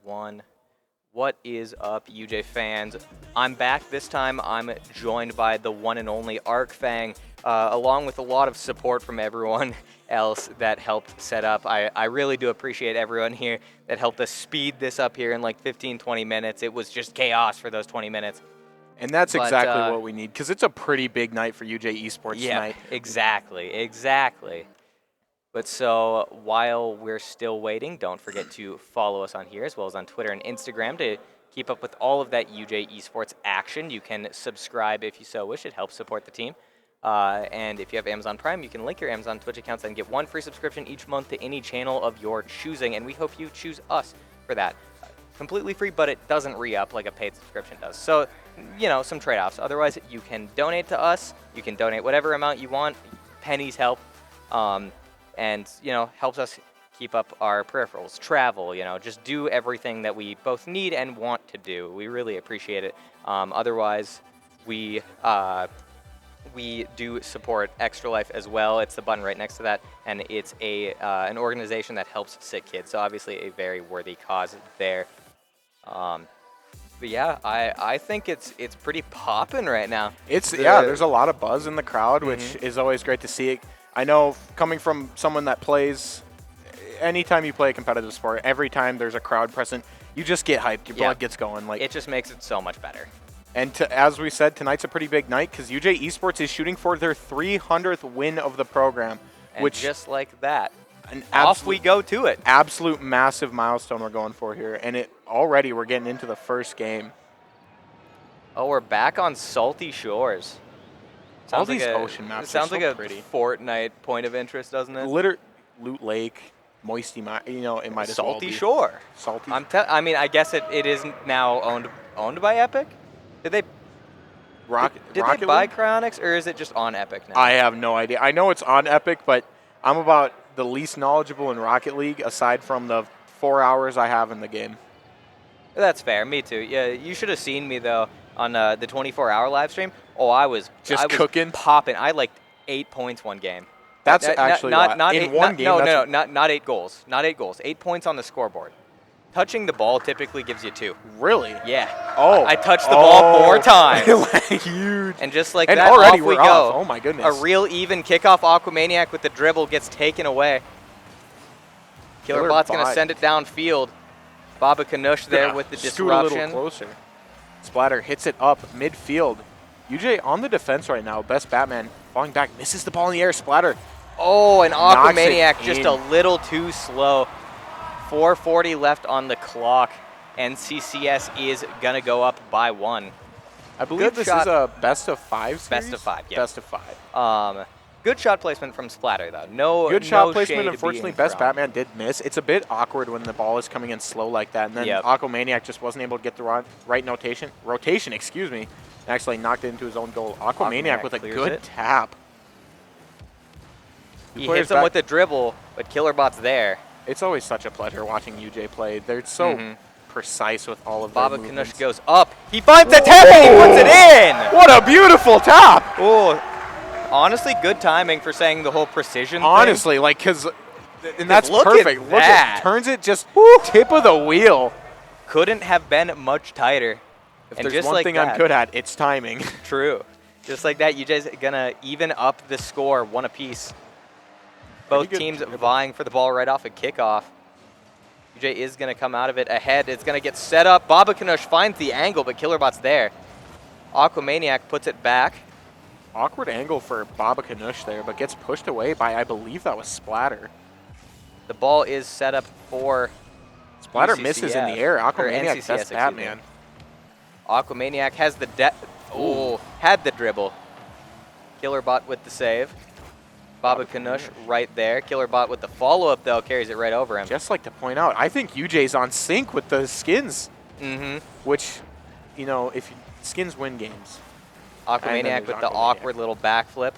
1. What is up, UJ fans? I'm back. This time I'm joined by the one and only ArcFang, along with a lot of support from everyone else that helped set up. I really do appreciate everyone here that helped us speed this up here in like 15-20 minutes. It was just chaos for those 20 minutes. And that's exactly what we need, because it's a pretty big night for UJ Esports tonight. Exactly. But so while we're still waiting, don't forget to follow us on here as well as on Twitter and Instagram to keep up with all of that UJ Esports action. You can subscribe if you so wish. It helps support the team. And if you have Amazon Prime, you can link your Amazon Twitch accounts and get one free subscription each month to any channel of your choosing. And we hope you choose us for that. Completely free, but it doesn't re-up like a paid subscription does. So, you know, some trade-offs. Otherwise, you can donate to us. You can donate whatever amount you want. Pennies help. And, you know, helps us keep up our peripherals, travel, you know, just do everything that we both need and want to do. We really appreciate it. Otherwise, we do support Extra Life as well. It's the button right next to that, and it's an organization that helps sick kids. So obviously a very worthy cause there. But yeah, I think it's pretty popping right now. There's a lot of buzz in the crowd, which is always great to see. I know, coming from someone that plays, anytime you play a competitive sport, every time there's a crowd present, you just get hyped. Your blood gets going. Like, it just makes it so much better. And as we said, tonight's a pretty big night because UJ Esports is shooting for their 300th win of the program. And which just like that, off we go to it. Absolute massive milestone we're going for here. And already we're getting into the first game. Oh, we're back on Salty Shores. All these ocean maps sounds are like pretty. a Fortnite point of interest, doesn't it? Loot Lake, Moisty, you know, it might as well be. Salty Shore. Salty. I mean, I guess it is now owned by Epic. Did they buy Cryonics, or is it just on Epic now? I have no idea. I know it's on Epic, but I'm about the least knowledgeable in Rocket League aside from the 4 hours I have in the game. That's fair. Me too. Yeah, you should have seen me though on the 24-hour live stream. Oh, I was cooking, popping. I had like 8 points one game. That's actually not in one game. No, not 8 goals. Not 8 goals. 8 points on the scoreboard. Touching the ball typically gives you 2. Really? Yeah. Oh. I touched the ball 4 times. Huge. And just like and that, already off we we're go. Off. Oh my goodness. A real even kickoff. Aquamaniac with the dribble gets taken away. Killerbot's going to send it downfield. Baba Kanush there with the disruption. A little closer. Splatter hits it up midfield. UJ on the defense right now. Best Batman falling back. Misses the ball in the air. Splatter. Oh, and Aquamaniac just a little too slow. 4:40 left on the clock. NCCS is going to go up by 1. I believe this is a best of 5 series? Best of 5, yeah. Best of 5. Good shot placement from Splatter, though. Good shot placement. Unfortunately, Best Batman did miss. It's a bit awkward when the ball is coming in slow like that. And then Aquamaniac just wasn't able to get the right rotation, excuse me, and actually knocked it into his own goal. Aquamaniac with a good tap. He hits him with the dribble, but Killerbot's there. It's always such a pleasure watching UJ play. They're so precise with all of their Baba movements. Kanush goes up. He finds the tap and he puts it in! What a beautiful tap! Oh, honestly, good timing for saying the whole precision Honestly, thing. like, and that's perfect. Look at turns it just tip of the wheel. Couldn't have been much tighter. If there's one thing I'm good at, it's timing. True. Just like that, UJ's going to even up the score 1 apiece. Both teams vying for the ball right off a kickoff. UJ is going to come out of it ahead. It's going to get set up. Baba Kanush finds the angle, but Killerbot's there. Aquamaniac puts it back. Awkward angle for Baba Kanush there, but gets pushed away by, I believe that was Splatter. The ball is set up for Splatter UCCF, misses in the air. Aquamaniac, Best Batman. Aquamaniac has the had the dribble. Killerbot with the save. Baba Kanush right there. Killerbot with the follow-up, though, carries it right over him. Just like to point out, I think UJ's on sync with the skins. Which, you know, if skins win games. Aquamaniac with the awkward little backflip.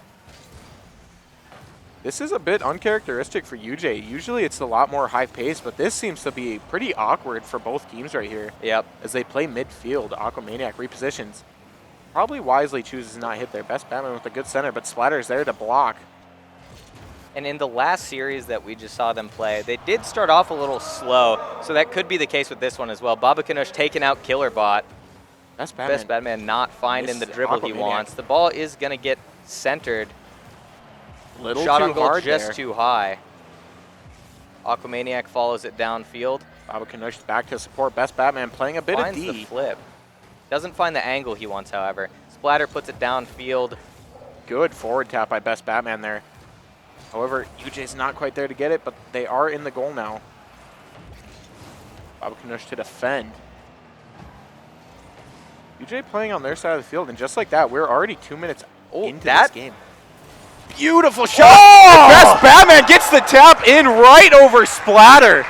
This is a bit uncharacteristic for UJ. Usually it's a lot more high pace, but this seems to be pretty awkward for both teams right here. Yep. As they play midfield, Aquamaniac repositions. Probably wisely chooses not hit their Best Batman with a good center, but Splatter's there to block. And in the last series that we just saw them play, they did start off a little slow, so that could be the case with this one as well. Baba Canush taking out Killerbot. Best Batman not finding the dribble he wants. The ball is going to get centered. Little Shot too on goal hard just there. too high. Aquamaniac follows it downfield. Baba Canush back to support Best Batman, playing a bit Finds of D. the flip. Doesn't find the angle he wants, however. Splatter puts it downfield. Good forward tap by Best Batman there. However, UJ's not quite there to get it, but they are in the goal now. Baba Canush to defend. UJ playing on their side of the field, and just like that, we're already 2 minutes into this game. Beautiful shot! Oh! Best Batman gets the tap in right over Splatter.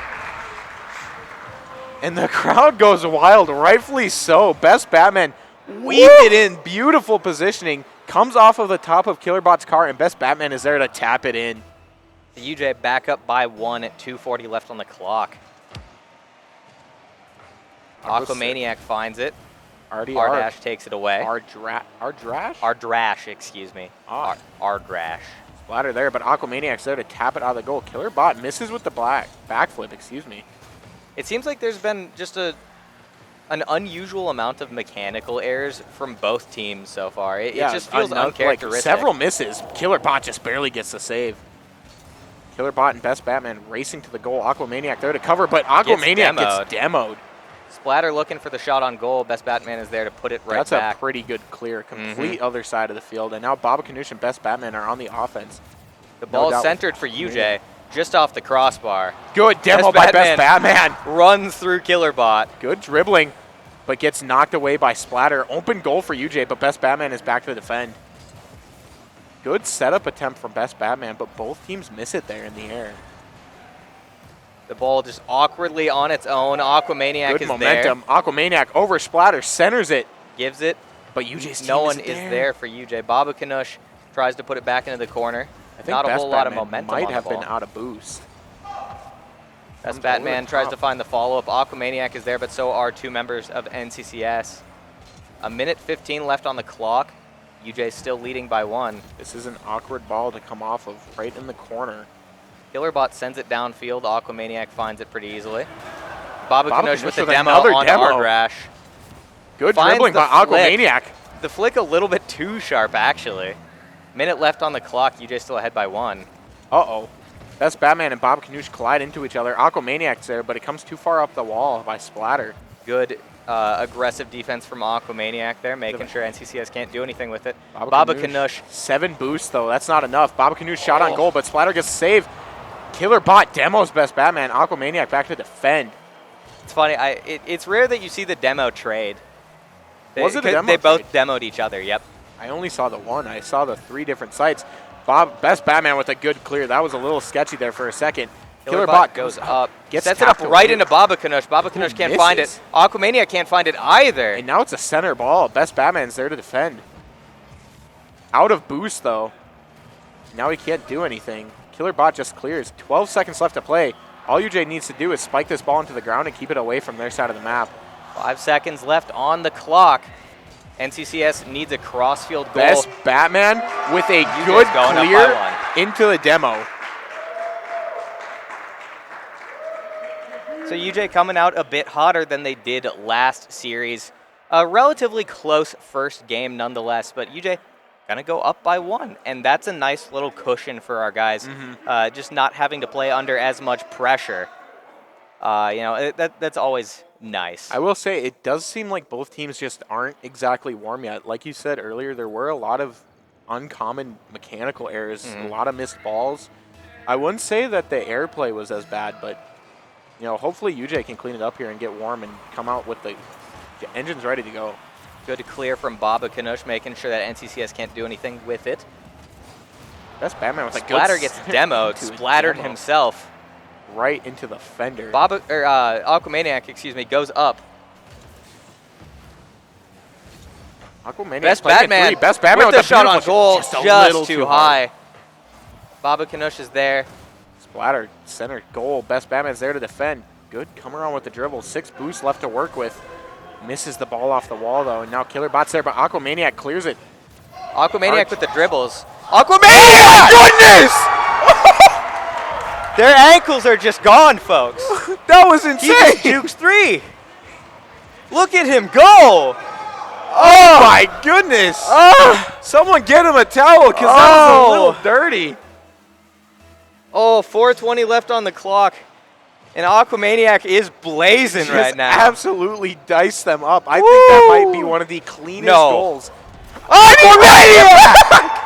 And the crowd goes wild, rightfully so. Best Batman weaved it in, beautiful positioning. Comes off of the top of Killerbot's car, and Best Batman is there to tap it in. The UJ back up by 1 at 2:40 left on the clock. Aquamaniac finds it. Ardash takes it away. Ardrash? Ardrash, excuse me. Ardrash. Splatter there, but Aquamaniac's there to tap it out of the goal. Killerbot misses with the backflip, excuse me. It seems like there's been just an unusual amount of mechanical errors from both teams so far. It just feels uncharacteristic. Like several misses. Killerbot just barely gets the save. Killerbot and Best Batman racing to the goal. Aquamaniac there to cover, but Aquamaniac gets demoed. Splatter looking for the shot on goal. Best Batman is there to put it right back. That's a pretty good clear. Complete other side of the field. And now Baba Canush and Best Batman are on the offense. The ball is centered for UJ, just off the crossbar. Good demo by Best Batman. Runs through Killerbot. Good dribbling, but gets knocked away by Splatter. Open goal for UJ, but Best Batman is back to defend. Good setup attempt from Best Batman, but both teams miss it there in the air. The ball just awkwardly on its own. Aquamaniac Good is momentum. there. Aquamaniac over Splatter, centers it. Gives it. But UJ's team no one is there for UJ. Baba Canush tries to put it back into the corner. I think Not Best a whole lot of Batman momentum might on have the ball. been out of boost. Best Batman tries to find the follow-up. Aquamaniac is there, but so are two members of NCCS. A minute 15 left on the clock. UJ still leading by 1. This is an awkward ball to come off of right in the corner. Killerbot sends it downfield. Aquamaniac finds it pretty easily. Baba Canush with the demo on Ardrash. Good dribbling by Aquamaniac. The flick a little bit too sharp, actually. Minute left on the clock. UJ still ahead by 1. Uh-oh. Best Batman and Baba Canush collide into each other. Aquamaniac's there, but it comes too far up the wall by Splatter. Good aggressive defense from Aquamaniac there, making sure NCCS can't do anything with it. Baba Canush. 7 boosts, though. That's not enough. Baba Canush shot on goal, but Splatter gets saved. Killerbot demos Best Batman. Aquamaniac back to defend. It's funny. It's rare that you see the demo trade. Was it a demo They both demoed each other, yep. I only saw the one. I saw the 3 different sites. Best Batman with a good clear. That was a little sketchy there for a second. Killerbot goes up. Sets it up right into Baba Canush. Baba Canush can't find it. Aquamaniac can't find it either. And now it's a center ball. Best Batman's there to defend. Out of boost, though. Now he can't do anything. Killerbot just clears. 12 seconds left to play. All UJ needs to do is spike this ball into the ground and keep it away from their side of the map. 5 seconds left on the clock. NCCS needs a cross-field goal. Best Batman with a good clear into the demo. So UJ coming out a bit hotter than they did last series. A relatively close first game nonetheless, but UJ gonna go up by 1, and that's a nice little cushion for our guys. Just not having to play under as much pressure. That's always nice. I will say it does seem like both teams just aren't exactly warm yet. Like you said earlier, there were a lot of uncommon mechanical errors, a lot of missed balls. I wouldn't say that the airplay was as bad, but hopefully UJ can clean it up here and get warm and come out with the engines ready to go. Good to clear from Baba Canush, making sure that NCCS can't do anything with it. Best Batman with a good Splatter gets demoed, splattered himself. Right into the fender. Aquamaniac, goes up. Aquamaniac Best Batman with the shot on goal, just too high. Baba Canush is there. Splatter, center goal. Best Batman's there to defend. Good come around with the dribble. 6 boosts left to work with. Misses the ball off the wall, though, and now Killerbot's there, but Aquamaniac clears it. Aquamaniac with the dribbles. Aquamaniac! Oh my goodness! Their ankles are just gone, folks. That was He insane. just jukes 3. Look at him go. Oh my goodness. Someone get him a towel because that was a little dirty. Oh, 4:20 left on the clock. And Aquamaniac is blazing right now. Absolutely diced them up. I think that might be one of the cleanest goals. Aquamaniac!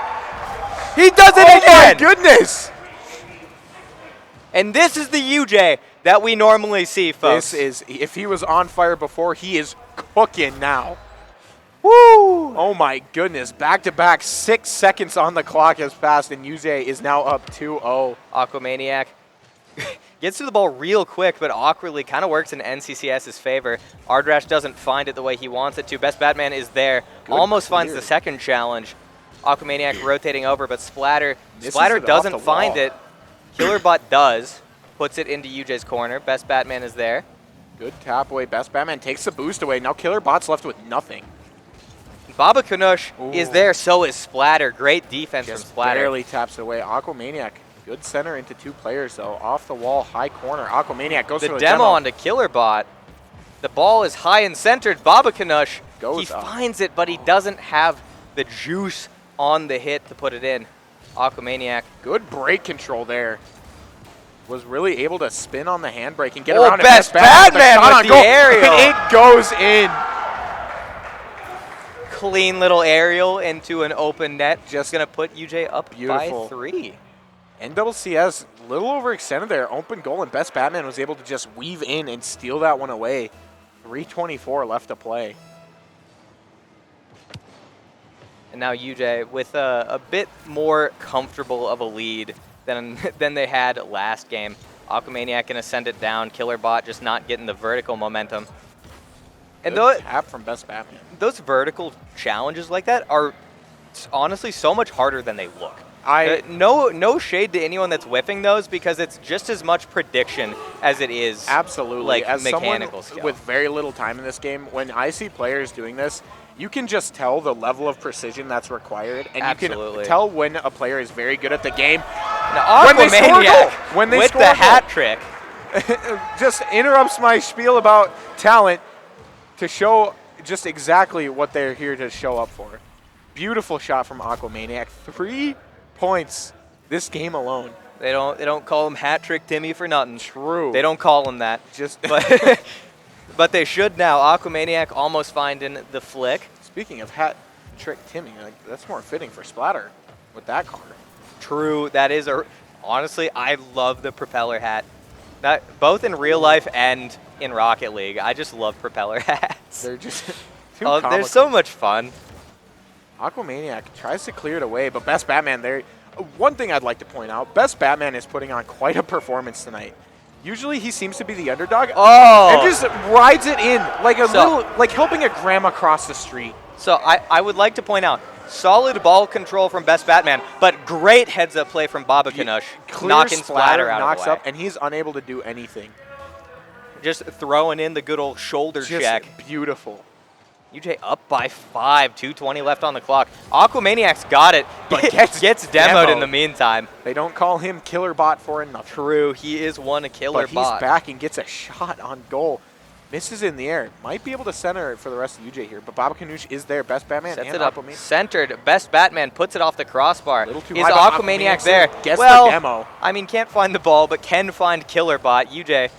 He does it again! Oh my goodness! And this is the UJ that we normally see, folks. This is, if he was on fire before, he is cooking now. Woo! Oh my goodness. Back-to-back 6 seconds on the clock has passed, and UJ is now up 2-0. Aquamaniac gets to the ball real quick, but awkwardly kind of works in NCCS's favor. Ardrash doesn't find it the way he wants it to. Best Batman is there. Almost finds the second challenge. Aquamaniac rotating over, but Splatter doesn't find it. Killerbot does. Puts it into UJ's corner. Best Batman is there. Good tap away. Best Batman takes the boost away. Now Killerbot's left with nothing. Baba Kanush is there, so is Splatter. Great defense from Splatter. Barely taps it away. Aquamaniac, good center into 2 players, though. Off the wall, high corner. Aquamaniac goes for the demo onto Killerbot. The ball is high and centered. Baba Kanush, he up. finds it, but he doesn't have the juice on the hit to put it in. Aquamaniac. Good brake control there. Was really able to spin on the handbrake and get around Best Batman with the aerial. And it goes in. Clean little aerial into an open net. Just going to put UJ up by 3. NCCS a little overextended there. Open goal, and Best Batman was able to just weave in and steal that one away. 3:24 left to play. And now UJ with a bit more comfortable of a lead than they had last game. Aquamaniac going to send it down. Killerbot just not getting the vertical momentum. And tap from Best Batman. Those vertical challenges like that are honestly so much harder than they look. No shade to anyone that's whiffing those, because it's just as much prediction as it is like as mechanical someone skill. with very little time in this game, when I see players doing this, you can just tell the level of precision that's required, and you can tell when a player is very good at the game. Now, Aquamaniac with the hat trick just interrupts my spiel about talent to show just exactly what they're here to show up for. Beautiful shot from Aquamaniac. 3 points this game alone. They don't call him Hat Trick Timmy for nothing. True. They don't call him that. But they should now. Aquamaniac almost finding the flick. Speaking of Hat Trick Timmy, that's more fitting for Splatter with that card. True. That is honestly, I love the propeller hat. Both in real life and in Rocket League. I just love propeller hats. They're just too they're so much fun. Aquamaniac tries to clear it away, but Best Batman there. One thing I'd like to point out, Best Batman is putting on quite a performance tonight. Usually he seems to be the underdog. And just rides it in like like helping a grandma cross the street. So I would like to point out, solid ball control from Best Batman, but great heads-up play from Baba Kanush, knocking Splatter out of the way. Up, and he's unable to do anything. Just throwing in the good old shoulder check. Beautiful. UJ up by 5, 2:20 left on the clock. Aquamaniac's got it, but gets demoed in the meantime. They don't call him Killerbot for nothing. True, he is a killer but bot. He's back and gets a shot on goal. Misses in the air. Might be able to center it for the rest of UJ here, but Baba Kanush is there. Best Batman sets and it up centered. Best Batman puts it off the crossbar. A little too is high, Aquamaniac there? Gets the demo. I mean, can't find the ball, but can find Killerbot. UJ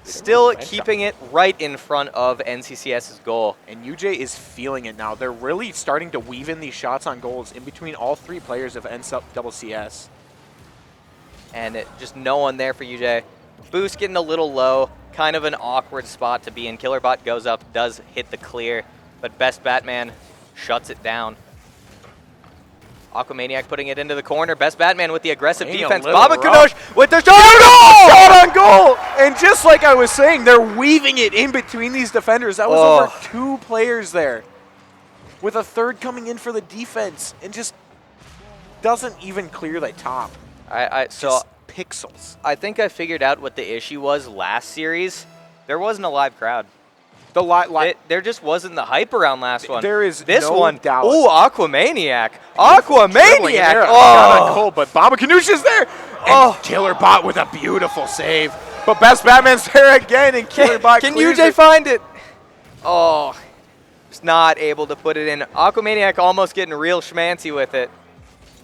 still keeping it right in front of NCCS's goal. And UJ is feeling it now. They're really starting to weave in these shots on goals in between all 3 players of NCCS. And just no one there for UJ. Boost getting a little low. Kind of an awkward spot to be in. Killerbot goes up, does hit the clear, but Best Batman shuts it down. Aquamaniac putting it into the corner. Best Batman with the aggressive defense. Baba Kanush with the shot on goal! And just like I was saying, they're weaving it in between these defenders. That was over 2 players there, with a third coming in for the defense, and just doesn't even clear the top. So pixels. I think I figured out what the issue was last series. There wasn't a live crowd. There just wasn't the hype around last one. There is this no one. doubt. Ooh, Aquamaniac. Aquamaniac. Not on goal, but Baba Kanush is there. And KillerBot with a beautiful save. But Best Batman's there again, and KillerBot Can clears UJ it. find it? Oh, just not able to put it in. Aquamaniac almost getting real schmancy with it.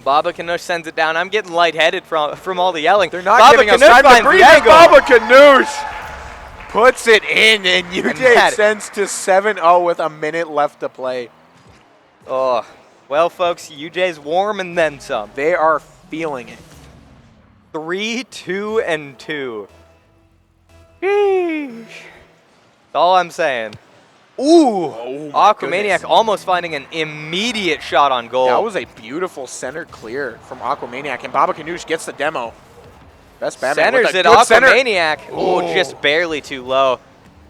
Baba Ganoush sends it down. I'm getting lightheaded from all the yelling. They're not Baba giving us Ganoush time to finds breathe. the And angle. Baba Ganoush puts it in, and UJ sends to 7-0 with a minute left to play. Oh, well, folks, UJ's warm and then some. They are feeling it. 3-2-2. That's all I'm saying. Ooh, Aquamaniac almost finding an immediate shot on goal. That was a beautiful center clear from Aquamaniac, and Baba Ganoush gets the demo. Best Batman Centers with a it, good center. Aquamaniac. Oh, just barely too low.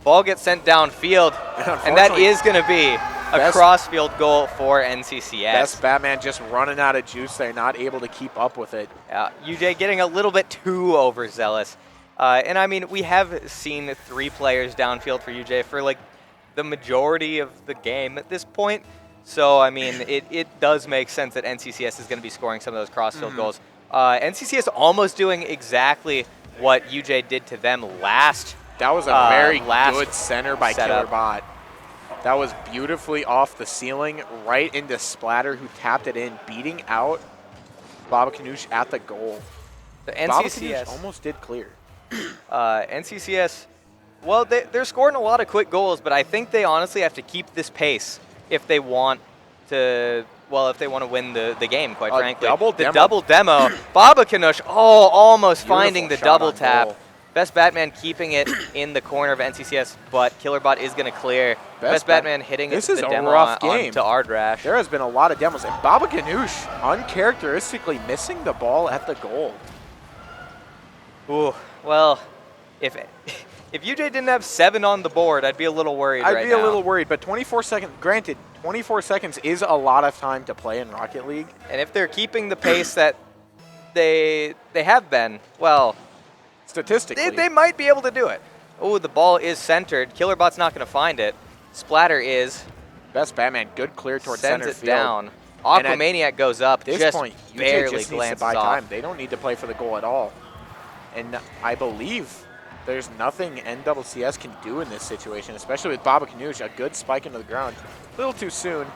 Ball gets sent downfield, and that is going to be a cross-field goal for NCCS. Best Batman just running out of juice there, not able to keep up with it. UJ getting a little bit too overzealous. And I mean, we have seen 3 players downfield for UJ for like the majority of the game at this point. So, I mean, it does make sense that NCCS is going to be scoring some of those cross-field goals. NCCS almost doing exactly what UJ did to them last. That was a very last good center by setup. KillerBot. That was beautifully off the ceiling, right into Splatter, who tapped it in, beating out Baba Ganoush at the goal. The Baba NCCS Ganoush almost did clear. NCCS, well, they're scoring a lot of quick goals, but I think they honestly have to keep this pace if they want to, well, if they want to win the game, quite frankly. Double demo. Baba Ganoush, almost finding the double tap. Goal. Best Batman keeping it in the corner of NCCS, but KillerBot is going to clear. Best Batman hitting this the is demo a rough game. onto Ardrash. There has been a lot of demos, and Baba Ganoush uncharacteristically missing the ball at the goal. Ooh, well, if UJ didn't have 7 on the board, I'd be a little worried right now. I'd be a little worried, but 24 seconds, granted, 24 seconds is a lot of time to play in Rocket League. And if they're keeping the pace that they have been, well, statistically, they might be able to do it. Oh, the ball is centered. KillerBot's not going to find it. Splatter is. Best Batman, good clear towards center field. field. Down. Aquamaniac goes up. At this just point, UJ barely just needs to glances buy off. time. They don't need to play for the goal at all. And I believe there's nothing NCCS can do in this situation, especially with Baba Ganoush, a good spike into the ground. A little too soon.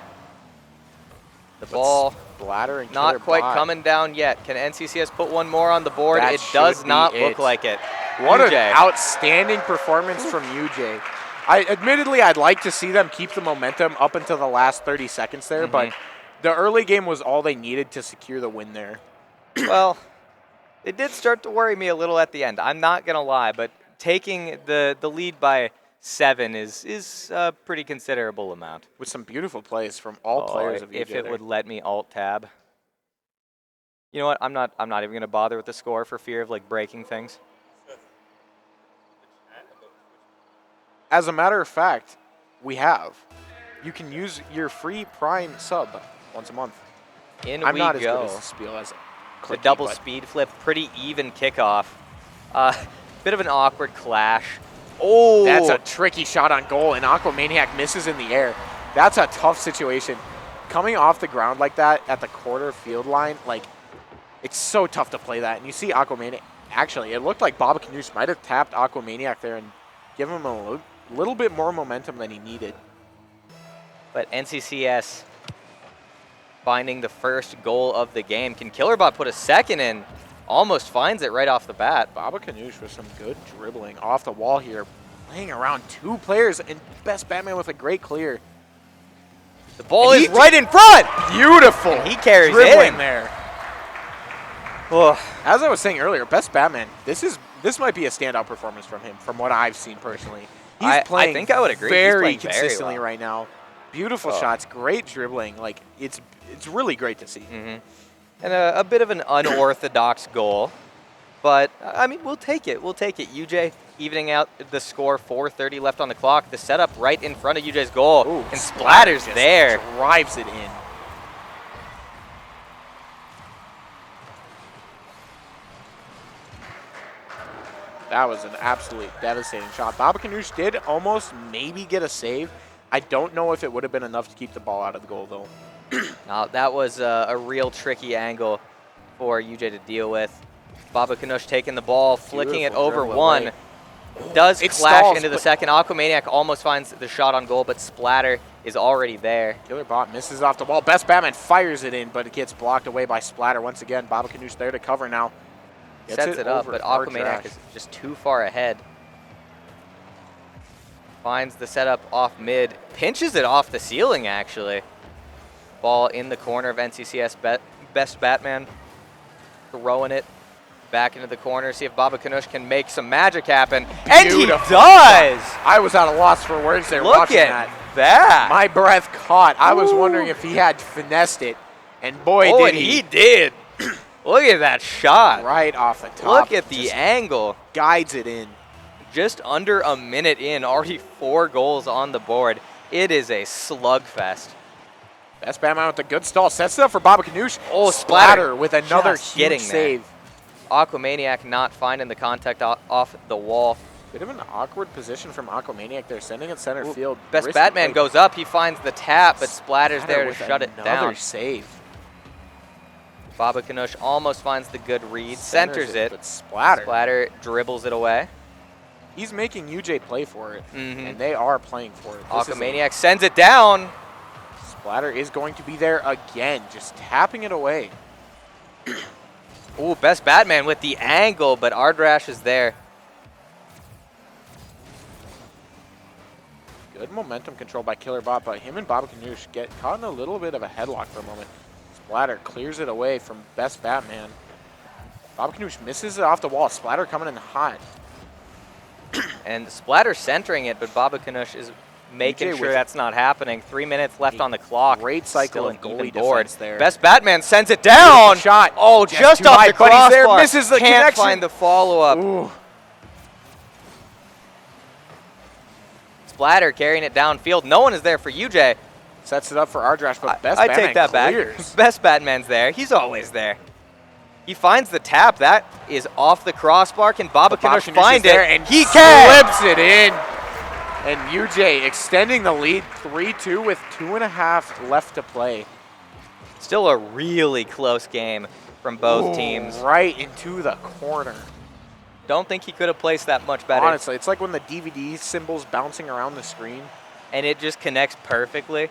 The ball Splatter and not quite KillerBot. Coming down yet. Can NCCS put one more on the board? That It does should not be look it. like it. What UJ. an outstanding performance from UJ. Admittedly, I'd like to see them keep the momentum up until the last 30 seconds there, but the early game was all they needed to secure the win there. Well, it did start to worry me a little at the end. I'm not going to lie, but taking the lead by 7 is a pretty considerable amount. With some beautiful plays from all players of UJ If it there. would let me alt-tab. You know what? I'm not even going to bother with the score for fear of like breaking things. As a matter of fact, we have. You can use your free Prime sub once a month. I'm not as go. good as the spiel as The Clicky, double but speed flip, pretty even kickoff. Bit of an awkward clash. Oh, that's a tricky shot on goal, and Aquamaniac misses in the air. That's a tough situation. Coming off the ground like that at the quarter field line, like, it's so tough to play that. And you see Aquamaniac, actually, it looked like Baba Ganoush might have tapped Aquamaniac there and given him a little bit more momentum than he needed. But NCCS finding the first goal of the game. Can KillerBot put a second in? Almost finds it right off the bat. Baba Ganoush with some good dribbling off the wall here, playing around 2 players, and Best Batman with a great clear. The ball is right in front. Beautiful. And he carries dribbling in there. Oh. As I was saying earlier, Best Batman, this might be a standout performance from him, from what I've seen personally. He's playing I think I would agree. very He's playing consistently very well. right now. Beautiful shots, great dribbling. Like, it's really great to see. And a bit of an unorthodox goal. But, I mean, we'll take it. We'll take it. UJ evening out the score, 4:30 left on the clock. The setup right in front of UJ's goal. Ooh, and Splatter's just there. drives it in. That was an absolutely devastating shot. Baba Ganoush did almost maybe get a save. I don't know if it would have been enough to keep the ball out of the goal, though. Now, that was a real tricky angle for UJ to deal with. Baba Canush taking the ball, flicking it over dribble one. away. Does It clash stalls, into the but- second. Aquamaniac almost finds the shot on goal, but Splatter is already there. Killerbot misses off the wall. Best Batman fires it in, but it gets blocked away by Splatter. Once again, Baba Canush there to cover now. Gets Sets it up, over but for Aquamaniac Ardrash. is just too far ahead. Finds the setup off mid. Pinches it off the ceiling, actually. Ball in the corner of NCCS. Best Batman throwing it back into the corner. See if Baba Canush can make some magic happen. And he Beautiful. does! I was at a loss for words there Look watching at that. that! My breath caught. I was wondering if he had finessed it, and boy, Oh, did and he did. Look at that shot. right off the top. Look at the just angle. guides it in. Just under a minute in, already 4 goals on the board. It is a slugfest. Best Batman with a good stall. Sets it up for Baba Canush. Oh, Splatter with another just huge getting there. save. Aquamaniac not finding the contact off the wall. Bit of an awkward position from Aquamaniac there, sending it center field. Best Risky Batman play. goes up. He finds the tap, but Splatter's Splatter there to with shut it another down. save. Baba Canush almost finds the good read, centers it. But Splatter. Splatter dribbles it away. He's making UJ play for it, Mhm. and they are playing for it. This is a- Aquamaniac sends it down. Splatter is going to be there again, just tapping it away. Ooh, Best Batman with the angle, but Ardrash is there. Good momentum control by Killerbot, but him and Baba Canush get caught in a little bit of a headlock for a moment. Splatter clears it away from Best Batman. Baba Canush misses it off the wall. Splatter coming in hot. And Splatter centering it, but Baba Canush is making UJ sure with that's not happening. 3 minutes left on the clock. great cycle Still of an goalie even board. defense there. Best Batman sends it down. Beautiful shot. Oh, Just just too off high, the but he's there, crossbar. misses the Can't connection. find the follow-up. Ooh. Splatter carrying it downfield. No one is there for UJ. Sets it up for Ardrash, but Best I Batman take that clears. back. Best Batman's there. He's always there. He finds the tap. That is off the crossbar. Can Baba Baba Canush Canush find is there, it? and He can! slips it in. And UJ extending the lead 3-2 with 2.5 left to play. Still a really close game from both teams. Right into the corner. Don't think he could have placed that much better. Honestly, it's like when the DVD symbol's bouncing around the screen. And it just connects perfectly.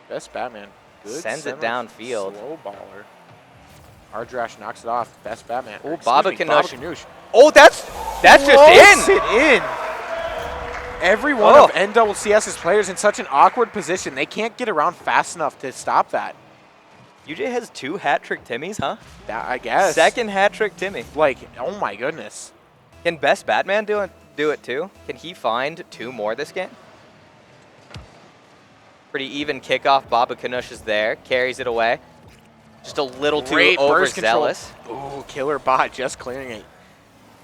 Best Batman. Good Sends it center downfield. Slow baller. Ardrash knocks it off. Best Batman. Ooh, Excuse Baba me, Canush. Oh, that's just Floats in. it in. Every one Oh. of NCCS's players in such an awkward position. They can't get around fast enough to stop that. UJ has 2 hat-trick Timmies, huh? That, I guess. Second hat-trick Timmy. Like, oh my goodness. Can Best Batman do it too? Can he find 2 more this game? Pretty even kickoff. Baba Canush is there. Carries it away. Just a little too Great burst control. overzealous. Ooh, Killerbot just clearing it.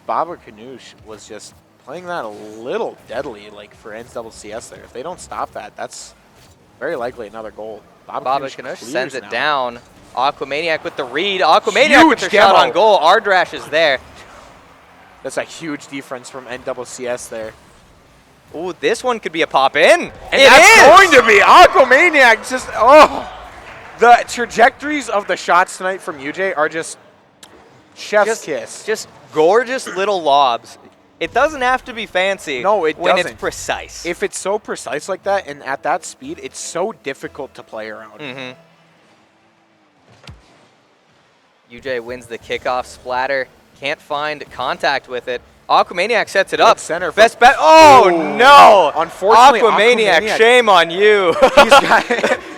Baba Canush was just playing that a little deadly, like for NCCS there. If they don't stop that, that's very likely another goal. Baba Canush clears sends it now. down. Aquamaniac with the read. Aquamaniac Huge with the shot demo. on goal. Ardrash is there. That's a huge difference from NCCS there. Ooh, this one could be a pop-in. And It that's is! going to be Aquamaniac. Just, oh. The trajectories of the shots tonight from UJ are just chef's kiss. Just gorgeous little lobs. It doesn't have to be fancy No, it when doesn't. it's precise. If it's so precise like that and at that speed, it's so difficult to play around. UJ wins the kickoff. Splatter can't find contact with it. Aquamaniac sets it up. Center for- Best bet. Oh, Ooh. no. Unfortunately, Aquamaniac, Aquamaniac- shame on you. He's got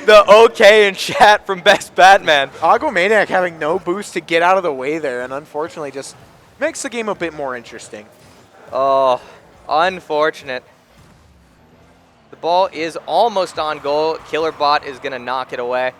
The okay in chat from Best Batman. Aquamaniac having no boost to get out of the way there, and unfortunately just makes the game a bit more interesting. Oh, unfortunate. The ball is almost on goal. Killerbot is going to knock it away.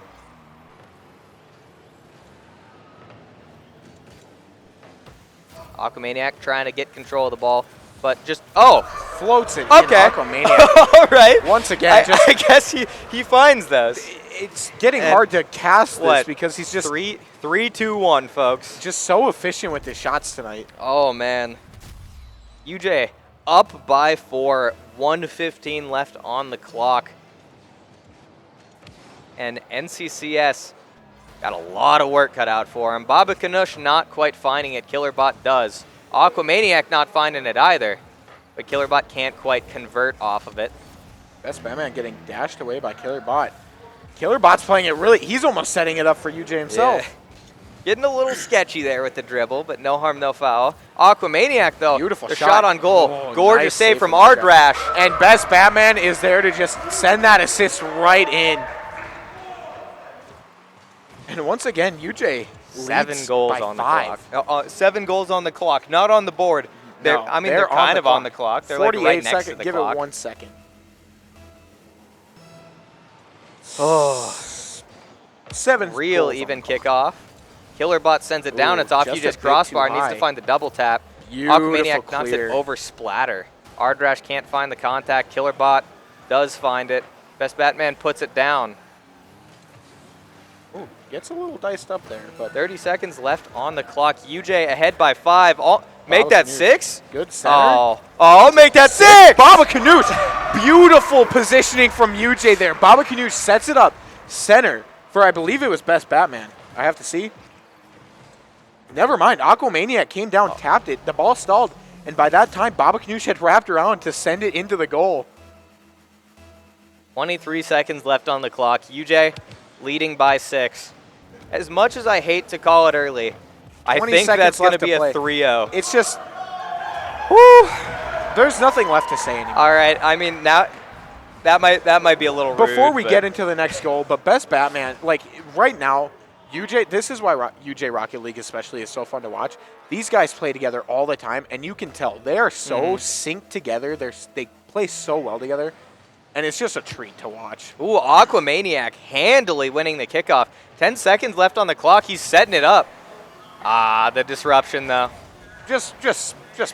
Aquamaniac trying to get control of the ball, but just, oh, Floats it okay. in Aquamaniac. All right. Once again, just I guess he finds those. it's getting And hard to cast this what? because he's just 3, 2, 1, folks. just so efficient with his shots tonight. Oh, man. UJ up by 4, 1:15 left on the clock. And NCCS Got a lot of work cut out for him. Baba Kanush not quite finding it. Killerbot does. Aquamaniac not finding it either. But Killerbot can't quite convert off of it. Best Batman getting dashed away by Killerbot. Killerbot's playing it really. He's almost setting it up for UJ himself. Yeah. Getting a little sketchy there with the dribble, but no harm, no foul. Aquamaniac, though. Beautiful the shot. On goal. Oh, Gorgeous nice save from Ardrash. Ardrash. And Best Batman is there to just send that assist right in. And once again, UJ 7 leads goals by on 5. the clock. 7 goals on the clock, not on the board. No, I mean, they're kind of on the clock. They're like right next to the Give clock. it 1 second. Oh. 7 Real goals even on the clock. kickoff. Killerbot sends it down. Ooh, It's off just a UJ's bit crossbar. too Needs high. to find the double tap. Beautiful Aquamaniac knocks it clear. over splatter. Ardrash can't find the contact. Killerbot does find it. Best Batman puts it down. Ooh, gets a little diced up there, but 30 seconds left on the clock. UJ ahead by 5. Make Baba that Kanush. 6. Good center. Oh, make that 6. Baba Kanush. Beautiful positioning from UJ there. Baba Kanush sets it up center for, I believe it was Best Batman. I have to see. Never mind. Aquamaniac came down, tapped it. The ball stalled. And by that time, Baba Kanush had wrapped around to send it into the goal. 23 seconds left on the clock. UJ leading by 6. As much as I hate to call it early, I 20 think seconds that's going to left to be a play. 3-0. It's just, whew, there's nothing left to say anymore. All right. I mean, now that might be a little rude. Before we but get into the next goal, but Best Batman, like right now, UJ, this is why UJ Rocket League especially is so fun to watch. These guys play together all the time, and you can tell they are so synced together. They play so well together, and it's just a treat to watch. Ooh, Aquamaniac handily winning the kickoff. 10 seconds left on the clock. He's setting it up. Ah, the disruption, though. Just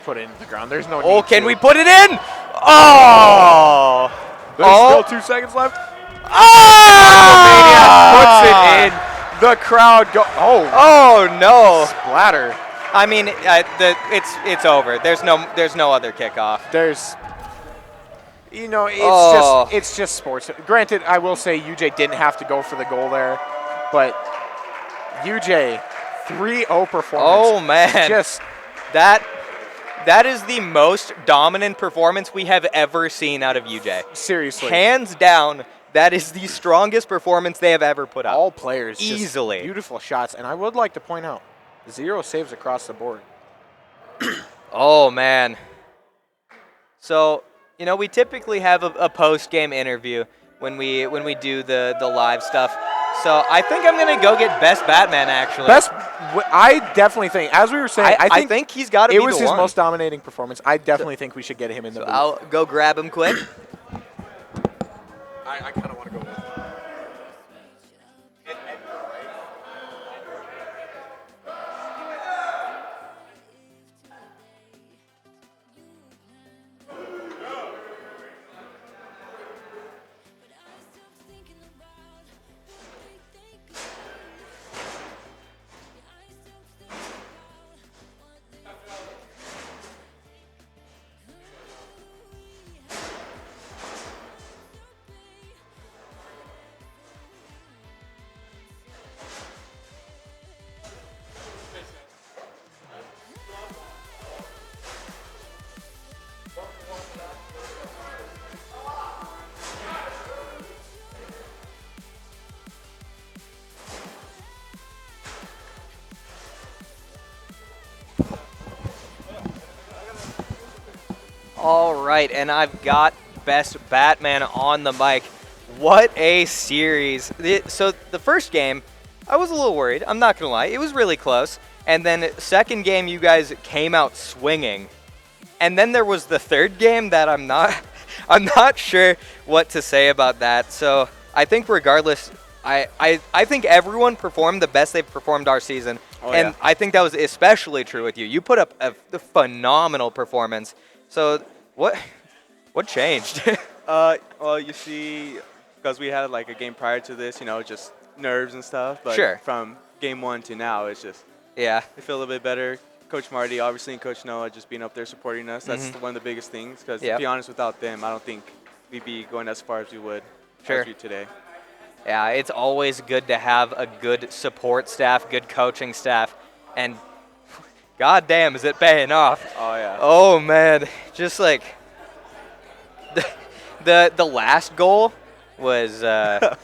put it into the ground. There's no need Oh, can to. we put it in? Oh! There's still 2 seconds left. Ah! Aquamaniac puts it in. The crowd go. Oh no! Splatter. I mean, it's over. There's no other kickoff. It's just sports. Granted, I will say UJ didn't have to go for the goal there, but UJ 3-0 performance. Oh man! Just that is the most dominant performance we have ever seen out of UJ. seriously. Hands down, that is the strongest performance they have ever put up. All players just Easily. beautiful shots, and I would like to point out 0 saves across the board. Oh man. So, we typically have a post-game interview when we do the live stuff. So I think I'm gonna go get Best Batman actually. I definitely think, as we were saying, I think he's got to be the one. it was his most dominating performance. I definitely think we should get him in the booth. I'll go grab him quick. I kind of want to go with him. All right, and I've got Best Batman on the mic. What a series. So the first game, I was a little worried. I'm not going to lie. It was really close. And then second game, you guys came out swinging. And then there was the third game that I'm not sure what to say about that. So I think regardless, I think everyone performed the best they've performed our season. Oh, and yeah. I think that was especially true with you. You put up a phenomenal performance. So what changed? Well, you see, because we had like a game prior to this, just nerves and stuff. But Sure. from game 1 to now, it's just Yeah. I feel a little bit better. Coach Marty, obviously, and Coach Noah just being up there supporting us. That's one of the biggest things. Because Yep. to be honest, without them, I don't think we'd be going as far as we would Sure. as we today. Yeah, it's always good to have a good support staff, good coaching staff, and goddamn, is it paying off? Oh yeah. Oh man, just like the last goal was That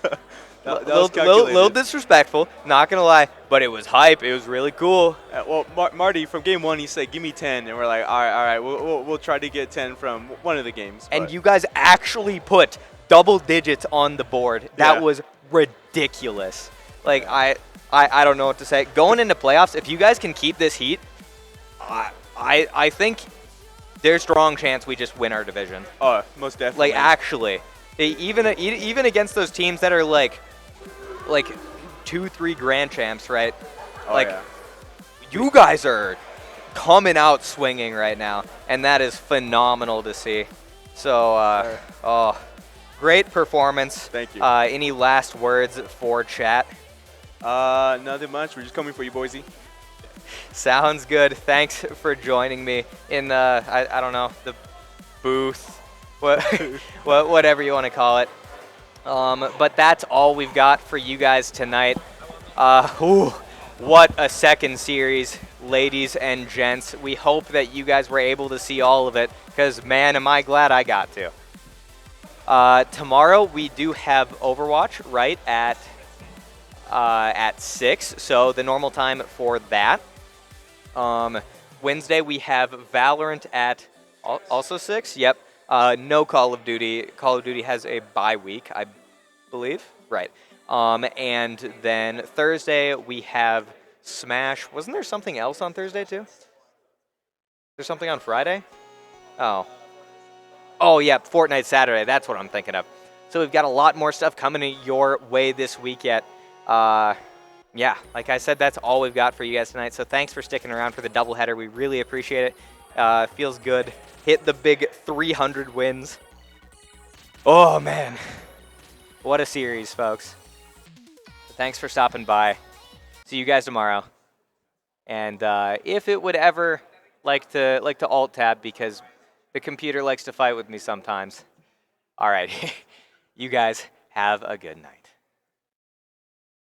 was little calculated. disrespectful. Not gonna lie, but it was hype. It was really cool. Well, Marty, from game 1, he said, "Give me 10," and we're like, "All right, we'll try to get 10 from one of the games." And but- you guys actually put double digits on the board. That Yeah. was ridiculous. Like I don't know what to say. Going into playoffs, if you guys can keep this heat, I think there's strong chance we just win our division. Oh, most definitely. Like actually, even against those teams that are like 2-3 grand champs, right? Oh, like yeah. you guys are coming out swinging right now, and that is phenomenal to see. So, great performance. Thank you. Any last words for chat? Nothing much. We're just coming for you, Boise. Sounds good. Thanks for joining me in I don't know, the booth, whatever you want to call it. But that's all we've got for you guys tonight. What a second series, ladies and gents. We hope that you guys were able to see all of it, because man, am I glad I got to. Tomorrow we do have Overwatch right at 6, so the normal time for that. Wednesday we have Valorant at also 6. Yep. No Call of Duty. Call of Duty has a bye week, I believe. Right. And then Thursday we have Smash. Wasn't there something else on Thursday too? There's something on Friday? Oh, yeah, Fortnite Saturday. That's what I'm thinking of. So we've got a lot more stuff coming your way this week yet. Yeah, like I said, that's all we've got for you guys tonight. So thanks for sticking around for the doubleheader. We really appreciate it. Feels good. Hit the big 300 wins. Oh, man. What a series, folks. Thanks for stopping by. See you guys tomorrow. And if it would ever like to alt-tab, because the computer likes to fight with me sometimes. All right. You guys have a good night.